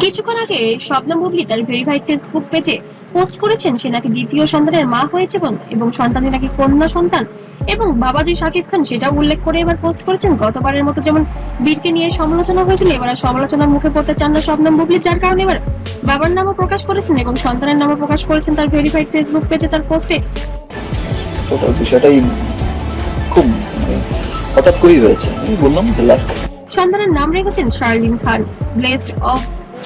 কিছুক্ষণ আগে শবনম বুবলি তার ভেরিফাইড ফেসবুক পেজে পোস্ট করেছেন সে নাকি দ্বিতীয় সন্তানের মা হয়েছে এবং সন্তানটি নাকি কন্যা সন্তান এবং বাবাজি শাকিব খান সেটাও উল্লেখ করে এবার পোস্ট করেছেন। গতবারের মতো যেমন বীরকে নিয়ে সমালোচনা হয়েছিল, এবার আর সমালোচনার মুখে পড়তে চান না শবনম বুবলি, যার কারণে এবার বাবার নামও প্রকাশ করেছেন এবং সন্তানের নামও প্রকাশ করেছেন তার ভেরিফাইড ফেসবুক পেজে তার পোস্টে। টোটাল বিষয়টাই খুব হঠাৎ করেই হয়েছে, আমি বললাম যে লাক। সন্তানের নাম রেখেছেন শার্লিন খান, ব্লেসড অফ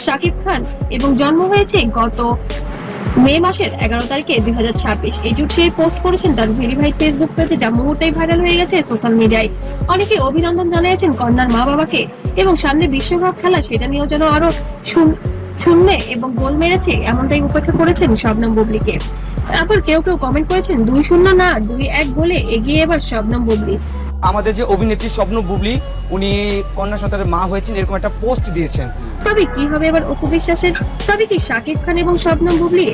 শাকিব খান এবং জন্ম হয়েছে গত মে মাসের 11 তারিখে 2026। এই টুইটে পোস্ট করেছেন তার ভেরিফাইড ফেসবুক পেজে, যা মুহূর্তেই ভাইরাল হয়ে গেছে সোশ্যাল মিডিয়ায়। অনেকে অভিনন্দন জানিয়েছেন কন্যার মা বাবাকে এবং সামনে বিশ্বকাপ খেলা সেটা নিয়েও যেন আরো শূন্য এবং গোল মেরেছে এমনটাই উপেক্ষা করেছেন শবনম বুবলিকে। আবার কেউ কেউ কমেন্ট করেছেন 2-0 না 2-1 গোলে এগিয়ে এবার শবনম বুবলি। আমাদের যে অভিনেত্রী শবনম বুবলি, উনি কন্যা সন্তানের মা হয়েছেন এরকম একটা পোস্ট দিয়েছেন। তবে কি হবে এবার অপু বিশ্বাসের? তবে কি শাকিব খান এবং শবনম বুবলি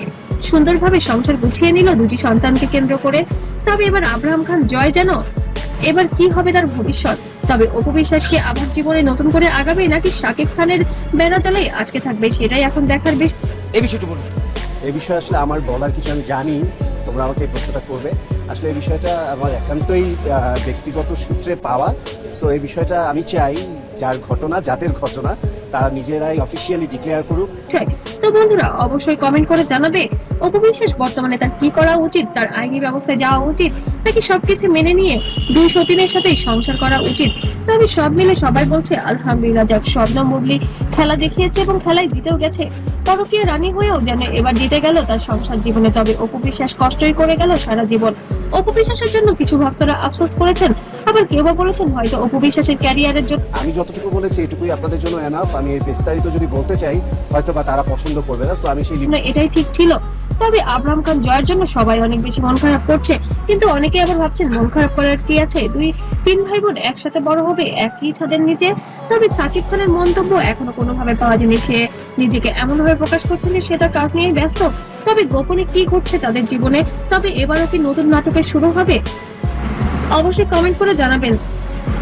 সুন্দরভাবে সংসার গুছিয়ে নিল দুটি সন্তানকে কেন্দ্র করে? তবে এবার আব্রাহাম খান জয় যেন এবার কি হবে তার ভবিষ্যৎ? তবে অপু বিশ্বাস কি আবার জীবনে নতুন করে আগাবে নাকি শাকিব খানের বেড়াজালে আটকে থাকবে, সেটাই এখন দেখার বিষয়। এই বিষয়টি বলুন। এই বিষয়ে আসলে আমার বলার কিছু আমি জানি, তোমরা আমাকে এই প্রশ্নটা করবে। আসলে এই বিষয়টা আমার একান্তই ব্যক্তিগত সূত্রে পাওয়া। সো এই বিষয়টা আমি চাই যার ঘটনা, যাদের ঘটনা, তারা নিজেরাই অফিসিয়ালি ডিক্লেয়ার করুক। তো বন্ধুরা অবশ্যই কমেন্ট করে জানাবে অপু বিশ্বাস বর্তমানে তার কি করা উচিত, তার আইনি ব্যবস্থায় যাওয়া উচিত নাকি সবকিছু মেনে নিয়ে দুই সতীনের সাথেই সংসার করা উচিত? তবে সব মিলে সবাই বলছে আলহামদুলিল্লাহ, যাক শবনম বুবলি খেলা দেখিয়েছে এবং খেলায় জিতেও গেছে, পরকীয়া রানী হয়েও যেন এবার জিতে গেল তার সংসার জীবনে। তবে অপু বিশ্বাস কষ্টই করে গেল সারা জীবন। অপু বিশ্বাসের জন্য কিছু ভক্তরা আফসোস করেছেন, আবার কেউ বা বলেছেন হয়তো অপু বিশ্বাসের ক্যারিয়ারের জন্য। আমি যতটুকু বলেছি এটুকুই আপনাদের জন্য এনাফ। আমি এর বিস্তারিত যদি বলতে চাই হয়তো বা তারা পছন্দ করবে না, সো আমি সেই এটাই ঠিক ছিল। তবে আব্রাহাম খান জয়ের জন্য সবাই অনেক বেশি মন খারাপ করছে, কিন্তু অনেকে আবার ভাবছেন মন খারাপ করার কি আছে, 2-3 ভাই বোন একসাথে বড় হবে একই ছাদের নিচে। তবে সাকিব খানের মন্তব্য এখনো কোনোভাবে পাওয়া যায়নি, সে নিজেকে এমন ভাবে প্রকাশ করছে যে সে তার কাজ নিয়ে ব্যস্ত। তবে গোপনে কি ঘটছে তাদের জীবনে, তবে এবারও কি নতুন নাটকের শুরু হবে? অবশ্যই কমেন্ট করে জানাবেন।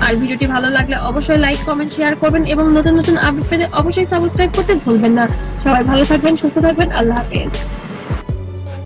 আর ভিডিওটি ভালো লাগলে অবশ্যই লাইক, কমেন্ট, শেয়ার করবেন এবং নতুন নতুন আপডেট পেতে অবশ্যই সাবস্ক্রাইব করতে ভুলবেন না। সবাই ভালো থাকবেন, সুস্থ থাকবেন, আল্লাহ হাফেজ।